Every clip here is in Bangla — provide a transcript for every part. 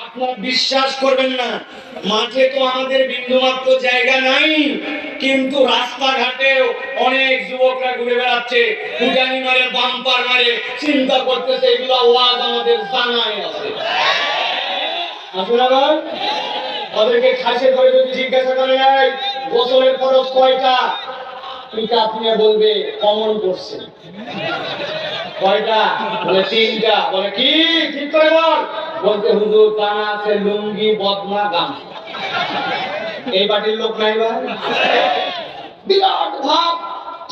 আপনারা বিশ্বাস করবেন না, মাঠে তো আমাদের বিন্দুমাত্র জায়গা নাই, কিন্তু রাস্তাঘাটেও অনেক যুবকরা ঘুরে বেড়াচ্ছে, উজানি মারে, বাম্পার মারে, চিন্তা করতেছে এগুলো ওয়াজ আমাদের জানাই আছে। আপনারা ওদেরকে খাসে ধরে যদি জিজ্ঞাসা করে নাই গোসলের ফরজ কয়টা, পিতা আপনি বলবে কমন করছে কয়টা, বলে তিনটা, বলে কি ঠিক করে বল, বলতে হুজুর জানা আছে লুঙ্গি, বদনা, গামছা। এই বাড়ির লোক নাই ভাই, বিরাট ভাব,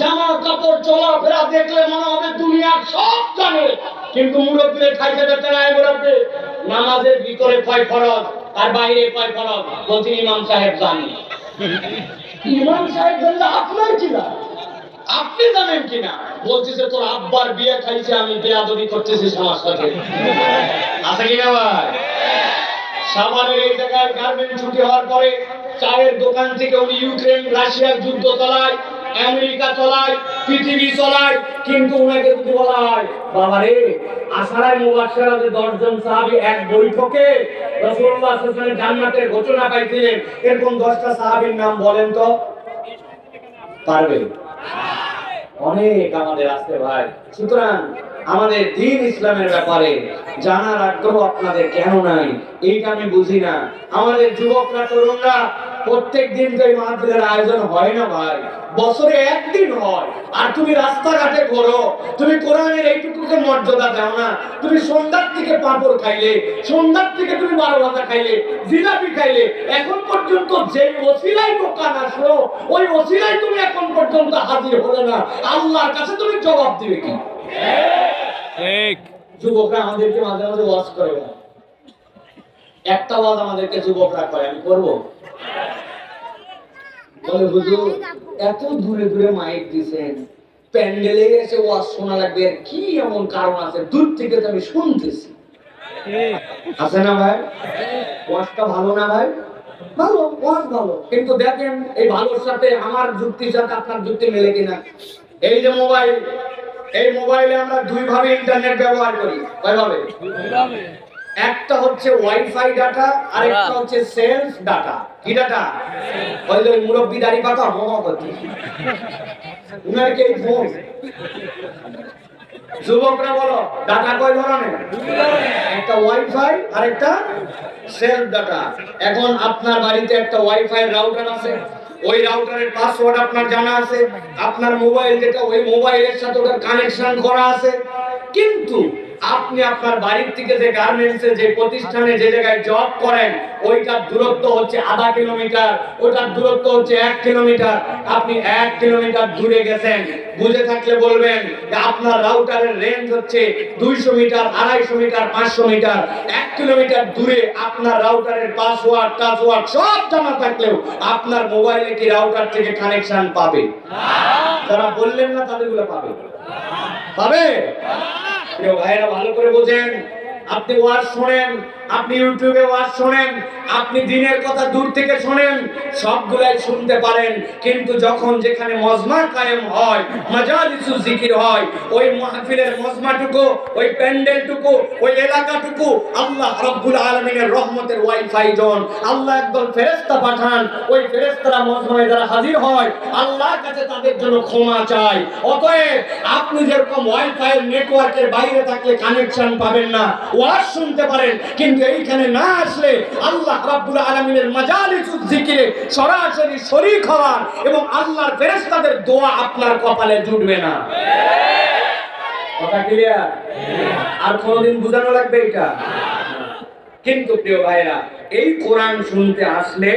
জামা কাপড় চলাফেরা দেখলে মনে হবে দুনিয়ার সব জানে, কিন্তু মুরব্বীদের খাইতে দেখতে নাই। মুরব্বী নামাজের ভিতরে কয় ফরজ আর বাইরে কয় ফরজ, বলছেন ইমাম সাহেব জানি। ইমাম সাহেব বললে আপনার কি না, আপনি জানেন কিনা? বলতেছে তোর আব্বার বিয়ে খাইছে, আমি বেয়াদবি করতেছি আমার সাথে, আছে কিনা ভাই? সাভারের এই জায়গায় গার্মেন্ট ছুটি হওয়ার পরে চায়ের দোকান থেকে উনি ইউক্রেন রাশিয়ার যুদ্ধ চালায়, আমেরিকা চালায়, পৃথিবী চালায়, কিন্তু উনাকে যদি বলা হয় বাবা রে আশারায় মুবাশশারা যে 10 জন সাহাবী এক বৈঠকে রাসূলুল্লাহ সাল্লাল্লাহু আলাইহি ওয়াসাল্লাম জান্নাতের ঘোষণা পাইছিলেন, এরকম 10টা সাহাবীর নাম বলেন তো, পারবে? অনেক আমাদের আছে ভাই। সুতরাং আমাদের দ্বীন ইসলামের ব্যাপারে জানার আগ্রহ আপনাদের কেন নাই এইটা আমি বুঝি না। আমাদের যুবকরা, তরুণরা প্রত্যেক দিন তো এই মাহফিলের আয়োজন হয় না ভাই, বছরে একদিন হয়, আর তুমি রাস্তাঘাটে ঘোরো, তুমি কোরআনের এইটুকুকে মর্যাদা দাও না। তুমি সন্ধ্যার থেকে পাঁপড় খাইলে, সন্ধ্যার থেকে তুমি 12 ভাজা খাইলে, জিলাপি খাইলে, এখন পর্যন্ত যে ওসিলায় দোকান আসলো ওই ওসিলায় তুমি এখন পর্যন্ত হাজির হলে না, আল্লাহর কাছে তুমি জবাব দিবে কি? ঠিক। যুবকরা আমাদেরকে মাঝে মাঝে ওয়াজ করে, একটা ওয়াজ আমাদেরকে যুবকরা করে, আমি করবো? বলে হুজুর এত দূরে দূরে মাইক দিছেন, প্যান্ডেলে এসে ওয়াজ শোনা লাগবে, কি এমন কারণ আছে? দূর থেকে তো আমি শুনতেছি, আছে না ভাই? ওয়াজটা ভালো না ভাই? ভালো, ওয়াজ ভালো, কিন্তু দেখেন এই ভালোর সাথে আমার যুক্তির সাথে আপনার যুক্তি মেলে কিনা। এই যে মোবাইল, এই মোবাইলে আমরা দুই ভাবে ইন্টারনেট ব্যবহার করি। কয়ভাবে? একটা হচ্ছে ওয়াইফাই ডাটা, আর একটা হচ্ছে সেলফ ডাটা। কি ডাটা? ওই যে মুরব্বি দাড়ি পাকা মোমো করতে উনার কি ফোন? যুবকরা বলো ডাটা কয় ধরনের? একটা ওয়াইফাই আর একটা সেলফ ডাটা। এখন আপনার বাড়িতে একটা ওয়াইফাই রাউটার আছে, ওই রাউটারের পাসওয়ার্ড আপনার জানা আছে, আপনার মোবাইল যেটা ওই মোবাইলের সাথে ওটার কানেকশন করা আছে, কিন্তু আপনি আপনার বাড়ির থেকে যে গার্মেন্টসে যে প্রতিষ্ঠানে যে জায়গায় জব করেন ওইটার দূরত্ব হচ্ছে আধা কিলোমিটার, ওটার দূরত্ব হচ্ছে 1 কিলোমিটার। আপনি 1 কিলোমিটার দূরে গেছেন, বুঝে থাকলে বলবেন যে আপনার রাউটারের রেঞ্জ হচ্ছে 200 মিটার, 250 মিটার, 500 মিটার। 1 কিলোমিটার দূরে আপনার রাউটারের পাসওয়ার্ড টাসওয়ার্ড সব জানা থাকলেও আপনার মোবাইলে কি রাউটার থেকে কানেকশন পাবে? যারা বললেন না তাদেরগুলো পাবে? পাবে? প্রিয় ভাইরা ভালো করে বোঝেন, আপনি ওয়াজ শোনেন, আপনি ইউটিউবে ওয়াজ শোনেন, আপনি দ্বীনের কথা দূর থেকে শোনেন, সবগুলাই শুনতে পারেন, কিন্তু যখন যেখানে মজমা কায়েম হয়, মাজালিসুল জিকির হয়, ওই মাহফিলের মজমাটুকু, ওই প্যান্ডেলটুকু, ওই এলাকাটুকু আল্লাহ রাব্বুল আলামিনের রহমতের ওয়াইফাই জোন। আল্লাহ একদল ফেরেশতা পাঠান, ওই ফেরেশতারা মজমায় যারা হাজির হয় আল্লাহর কাছে তাদের জন্য ক্ষমা চায়। অতএব আপনি যেরকম ওয়াইফাই নেটওয়ার্কের বাইরে থাকলে কানেকশন পাবেন না, ওয়াজ শুনতে পারেন, কিন্তু এইখানে না আসলে আল্লাহ রাব্বুল আলামিনের মাজালিসুল জিকিরে সরাসরি শরীক হওয়ার এবং আল্লাহর ফেরেশতাদের দোয়া আপনার কপালে জুটবে না। কথা ক্লিয়ার? আর কোনদিন বুঝানো লাগবে এটা? কিন্তু প্রিয় ভাইরা, এই কোরআন শুনতে আসলে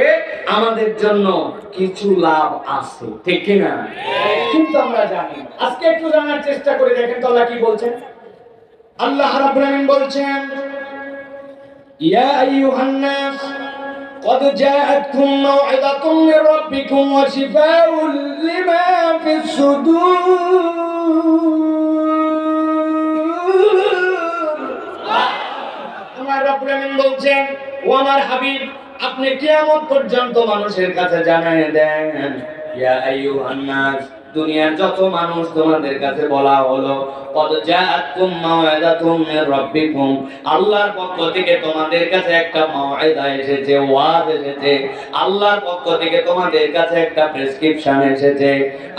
আমাদের জন্য কিছু লাভ আছে, ঠিক কি না? কিন্তু আমরা জানি, আজকে একটু জানার চেষ্টা করে দেখেন তো আল্লাহ কি বলছেন। আল্লাহ রাব্বুল আলামিন বলছেন, ইয়া আইয়ুহান নাস قد جاءتكم موعظة من ربكم وشفاء لما في الصدور। আমার রব্বুল আমিন বলছেন, ও আমার হাবিব আপনি কিয়ামত পর্যন্ত মানুষের কাছে জানায় দেন, ইয়া আইয়ুহান নাস দুনিয়ার যত মানুষ তোমাদের কাছে বলা হলো কদ জাআতকুম মাউইযাতুম মির রাব্বিকুম, আল্লাহর পক্ষ থেকে তোমাদের কাছে একটা মাউইযা এসেছে, ওয়াজ এসেছে, আল্লাহর পক্ষ থেকে তোমাদের কাছে একটা প্রেসক্রিপশন এসেছে।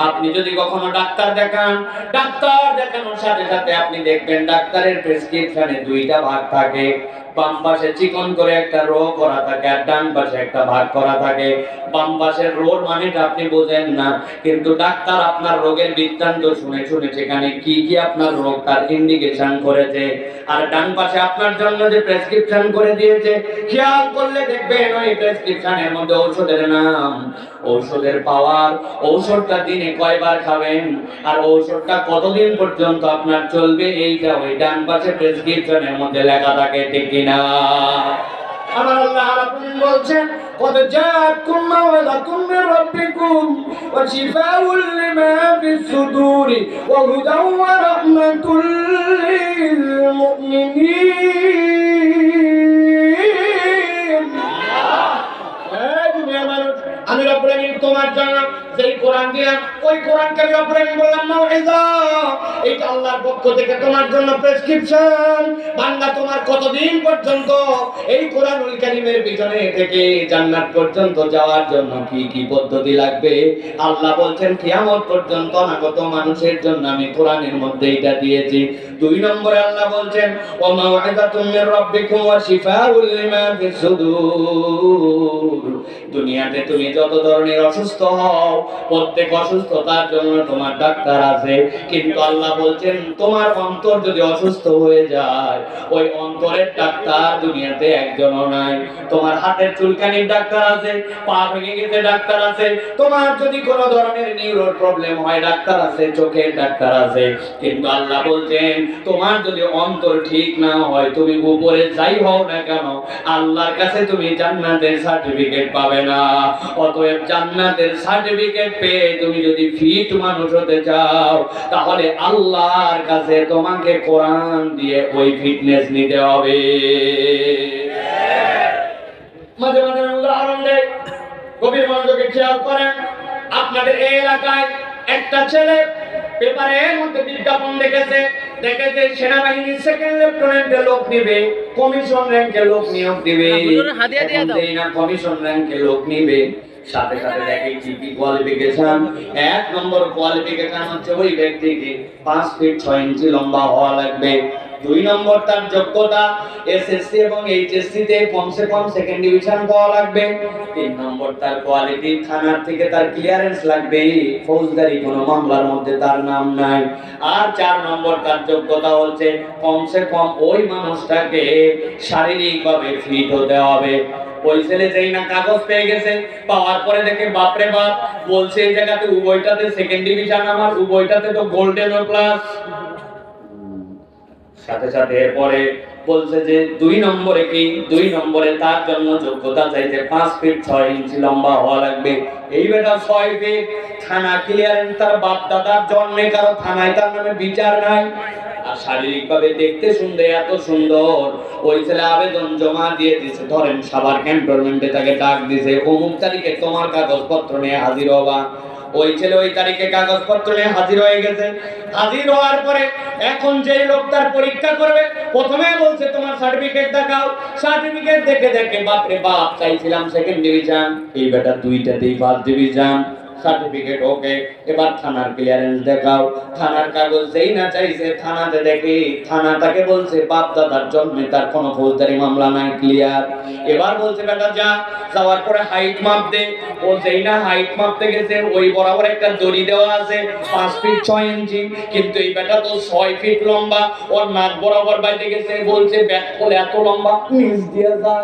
আপনি যদি কখনো ডাক্তার দেখান, ডাক্তার দেখানোর সাথে সাথে আপনি দেখবেন ডাক্তারের প্রেসক্রিপশনে দুইটা ভাগ থাকে। বাম পাশে চিকন করে একটা রো করা থাকে আর ডান পাশে একটা ভাগ করা থাকে। বাম পাশের রোর মানেটা আপনি বোঝেন না, কিন্তু ডাক্তার আপনার রোগের বৃত্তান্ত শুনে শুনে সেখানে কি কি আপনার রোগ তার ইন্ডিকেশন করেছে, আর ডান পাশে আপনার জন্য যে প্রেসক্রিপশন করে দিয়েছে, খেয়াল করলে দেখবেন ওই প্রেসক্রিপশনের মধ্যে ঔষধের নাম, ঔষধের পাওয়ার, ঔষধটা দিনে কয়বার খাবেন, আর ঔষধটা কতদিন পর্যন্ত আপনার চলবে, এইটা ওই ডান পাশে প্রেসক্রিপশনের মধ্যে লেখা থাকে, ঠিক কিনা? আমার আল্লাহ রাব্বুল বলছেন কদ জাআতকুম মাউইযাতুম মির রাব্বিকুম ওয়া শিফাউল লিমা ফিস সুদুরি ওয়া হুদাও ওয়া রাহমাতুল লিল মুমিনিন। এই দুনিয়ার মানুষ, আমি রব্বুল আলামিন তোমার জন্য যেই কোরআন দিলাম ওই কোরআনকে আমি রব্বুল আলামিন বললাম মাউইযা, এটা আল্লাহর পক্ষ থেকে তোমার জন্য প্রেসক্রিপশন। বান্দা তোমার কতদিন পর্যন্ত এই কোরআনুল কারীমের পিছনে থেকে জান্নাত পর্যন্ত যাওয়ার জন্য কি কি পদ্ধতি লাগবে আল্লাহ বলছেন কিয়ামত পর্যন্ত না কত মানুষের জন্য আমি কোরআনের মধ্যে এটা দিয়েছি। 2 নম্বরে আল্লাহ বলছেন ওয়া মাউইযাতুম মির রাব্বিকুম ওয়া শিফাউল লিমা ফিস সুদূর। দুনিয়াতে তুমি যত ধরনের অসুস্থ হও, প্রত্যেক অসুস্থতার জন্য তোমার ডাক্তার আছে, কিন্তু আল্লাহ বলছেন তোমার অন্তর যদি অসুস্থ হয়ে যায়, ওই অন্তরের ডাক্তার দুনিয়াতে একজনও নাই। তোমার হাতের চুলকানির ডাক্তার আছে, পা ভেঙে গেছে ডাক্তার আছে, তোমার যদি কোনো ধরনের নিউরো প্রবলেম হয় ডাক্তার আছে, চোখের ডাক্তার আছে, কিন্তু আল্লাহ বলছেন তোমার যদি অন্তর ঠিক না হয়, তুমি উপরে যাই হও না কেন, আল্লাহর কাছে তুমি জান্নাতের সার্টিফিকেট পাবে না। অতএব জান্নাতের সার্টিফিকেট পেয়ে তুমি যদি ফিট মানুষ হতে চাও, তাহলে আল্লাহর কাছে তোমাকে কোরআন দিয়ে ওই ফিটনেস নিতে হবে। মাঝে মাঝে উদাহরণ দেয়, গভীর মনোযোগে খেয়াল করেন। আপনাদের এই এলাকায় একটা ছেলে পেপারের মধ্যে বিজ্ঞাপন দেখেছে সেনাবাহিনীর সেকেন্ড লেফটেন্যান্টের লোক নিবে, কমিশন র্যাঙ্কের লোক নিয়োগ দিবে, কমিশন র্যাঙ্কের লোক নিবে। সাথে সাথে দেখে কি কি কোয়ালিফিকেশন। 1 নম্বর কোয়ালিফিকেশন হচ্ছে ওই ব্যক্তিকে 5 ফিট 6 ইঞ্চি লম্বা হওয়া লাগবে। 2 নম্বর তার যোগ্যতা এসএসসি এবং এইচএসসি তে কমসে কম সেকেন্ড ডিভিশন পাওয়া লাগবে। 3 নম্বর তার কোয়ালিটি, থানার থেকে তার ক্লিয়ারেন্স লাগবে, ফৌজদারি কোনো মামলার মধ্যে তার নাম নাই। আর 4 নম্বর তার যোগ্যতা হচ্ছে কমসে কম ওই মানুষটাকে শারীরিকভাবে ফিট হতে হবে। ওই ছেলে যেই না কাগজ পেয়ে গেছে, পাওয়ার পরে দেখে বাপরে বাপ, বলছে এই জায়গাতে উভয়টাতে সেকেন্ড ডিভিশন, আমার উভয়টাতে তো গোল্ডেন প্লাস। সাথে সাথে এরপরে বলছে যে 2 নম্বরে কি, 2 নম্বরে তার জন্য যোগ্যতা চাইছে 5 ফিট 6 ইঞ্চি লম্বা হওয়া লাগবে। এই বেটা 6 ফিট, থানা ক্লিয়ারেন্স, তার বাপ দাদার জন্মে কারো থানায় তার নামে বিচার নাই, আর শারীরিকভাবে দেখতে শুনতে এত সুন্দর। ওই ছেলে আবেদন জমা দিয়ে দিছে, ধরেন সাভার ক্যান্টনমেন্টে তাকে ডাক দিছে, অমুক তারিখে তোমার কাগজপত্র নিয়ে হাজির হবা। ওই ছেলে ওই তারিখে কাগজপত্র নিয়ে হাজির হয়ে গেছে। হাজির হওয়ার পরে এখন যেই লোক তার পরীক্ষা করবে, প্রথমে বলছে তোমার সার্টিফিকেট দেখাও। সার্টিফিকেট দেখে দেখে বাপরে বাপ, চাইছিলাম সেকেন্ড ডিভিশন, এই বেটা 2টাতেই ফার্স্ট ডিভিশন। সার্টিফিকেট ওকে, এবার থানার ক্লিয়ারেন্স দেখাও। থানার কাগজ যেই না চাইছে, থানাতে দেখে থানা তাকে বলছে বাপ দাদার জন্মে তার কোনো ফৌজদারি মামলা নাই, ক্লিয়ার। এবার বলছে বেটা যা, যাওয়ার পরে হাইট মাপ দে। ও যেই না হাইট মাপতে গেছে, ওই বরাবর একটা দড়ি দেওয়া আছে 5 ফিট 6 ইঞ্চি, কিন্তু এই বেটা তো 6 ফিট লম্বা, ওর নাক বরাবর বাইতে গেছে। বলছে ব্যাক করে এত লম্বা, নিচ দিয়ে যা।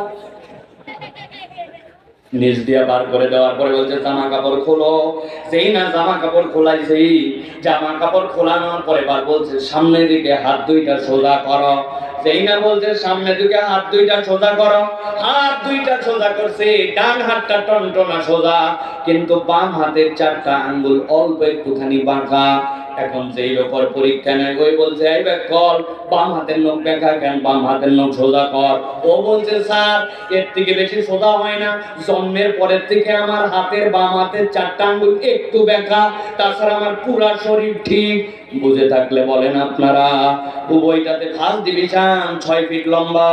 নিচ দিয়ে বার করে দেওয়ার পরে বলছে জামা কাপড় খোলো। যেই না জামা কাপড় খোলাইছে, জামা কাপড় খোলানোর পরে বার বলছে সামনের দিকে হাত 2টা সোজা করো। যেই না বলছে সামনের দিকে হাত 2টা সোজা করো, হাত 2টা সোজা করছে, ডান হাতটা টনটনা সোজা, কিন্তু বাম হাতের 4টা আঙ্গুল অল্প একটুখানি বাঁকা। এখন যেই লোকের পরীক্ষা নেয় ওই বলছে এই ব্যাক কর, বাম হাতের নখ দেখা কেন, বাম হাতের নখ সোজা কর। ও বলছে স্যার এর থেকে বেশি সোজা হয় না, জন্মের পরের থেকে আমার হাতের বাম হাতের 4টা আঙ্গুল একটু ব্যাকা, তাছাড়া আমার পুরা শরীর ঠিক। বুঝে থাকলে বলেন আপনারা, উভয়টাতে ফার্স্ট ডিভিশন 6 ফিট লম্বা,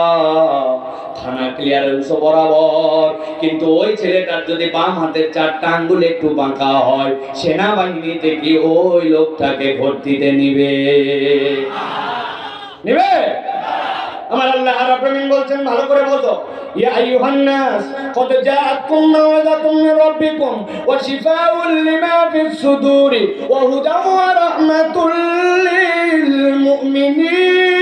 থানা ক্লিয়ারেন্স বরাবর। কিন্তু ওই ছেলেটার যদি বাম হাতের 4টা আঙ্গুল একটু বাঁকা হয়, সেনাবাহিনীতে কি ওই লোকটাকে ভর্তিতে নিবে? নিবে? আমার আল্লাহ রাব্বুল আলামিন বলছেন, ভালো করে বোঝো, ইয়া আইয়ুহান নাস কদ জাআতকুম মাওয়াযাতুম মির রাব্বিকুম ওয়া শিফাউন লিমা ফিস সুদুরি ওয়া হুদাও ওয়া রাহমাতুল লিল মুমিনিন।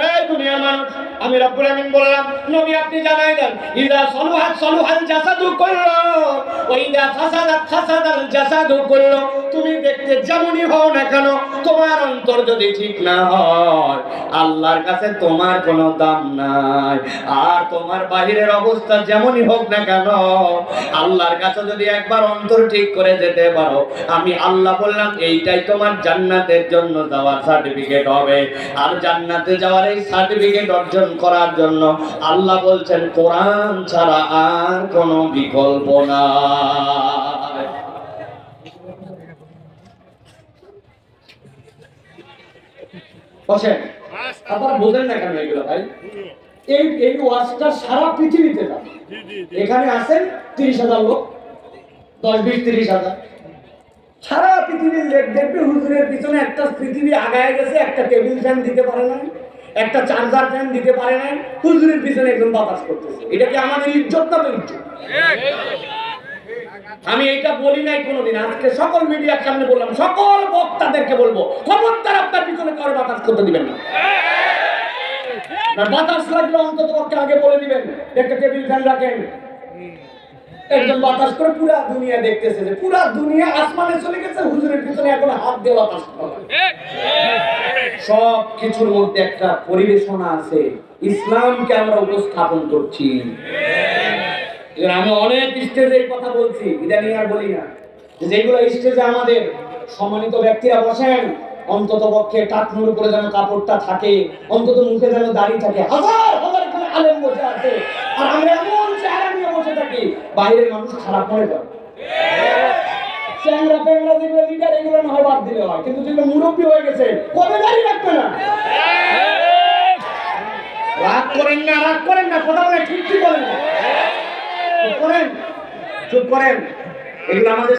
এই দুনিয়ার মানুষ, আমি রব্বুল আলামিন বললাম নবী আপনি জানাই দেন, ইযা সালুহাত সালুহাল জাসাদু কুল্লু ওয়া ইযা ফাসাদাত ফাসাদাল জাসাদু কুল্লু। তুমি দেখতে যেমনই হও না কেন, তোমার অন্তর যদি ঠিক না হয়, আল্লাহর কাছে তোমার কোনো দাম নাই। আর তোমার বাহিরের অবস্থা যেমনই হোক না কেন, আল্লাহর কাছে যদি একবার অন্তর ঠিক করে যেতে পারো, আমি আল্লাহ বললাম এইটাই তোমার জান্নাতের জন্য যাওয়ার সার্টিফিকেট হবে। আর জান্নাতে যাওয়ার এই সার্টিফিকেট অর্জন করার জন্য আল্লাহ বলছেন কোরআন ছাড়া আর কোনো বিকল্প নাই। বসেন, আপনারা বোঝেন না কেন এগুলো ভাই? এই ওয়াজটা সারা পৃথিবীতে যাবে। এখানে আছেন 30,000 লোক, 10-20-30,000 সারা পৃথিবীর লোক দেখবে হুজুরের পিছনে একটা পৃথিবী আগায় গেছে, একটা টেবিল ফ্যান দিতে পারে না, একটা চার্জার ফ্যান দিতে পারে না, হুজুরের পিছনে একজন বাতাস করতেছে। এটা কি আমাদের ইজ্জত না বেইজ্জত? আমি এইটা বলি নাই কোনোদিন, আজকে সকল মিডিয়ার সামনে বললাম, সকল বক্তাদেরকে বলবো, খবরদার আপনার পিছনে কারো বাতাস করতে দিবেন না। বাতাস লাগলে অন্তত আগে বলে দিবেন একটা টেবিল ফ্যান রাখেন। একজন বাতাস করে পুরা দুনিয়া দেখতেছে যে পুরা দুনিয়া আসমানে চলে গেছে, হুজুরের পিছনে এখন হাত দিয়ে বাতাস করা। সব কিছুর মধ্যে একটা পরিবেশনা আছে, ইসলামকে আমরা উপস্থাপন করছি। আমি অনেক স্টেজে এই কথা বলছি, ইদানিং আর বলি না। যেগুলো স্টেজে আমাদের সম্মানিত ব্যক্তিরা বসেন, অন্তত পক্ষে টাকনুর উপরে যেন কাপড়টা থাকে, অন্তত মুখে যেন দাড়ি থাকে। হাজার হাজার করে আলেম বসে আছে, আর আমরা এমন চেহারা নিয়ে বসে থাকি, বাইরের মানুষ খারাপ মনে করে। চ্যাংরা প্যাংরা যেগুলো লিডার, এগুলো না হয় বাদ দিলে হয়, কিন্তু যেগুলো মুরব্বী হয়ে গেছে কবে দাড়ি রাখবে না। রাগ করেন না, রাগ করেন না, কথা বলে ঠিক ঠিক বলেন না, চুপ করেন, চুপ করেন। এগুলো আমাদের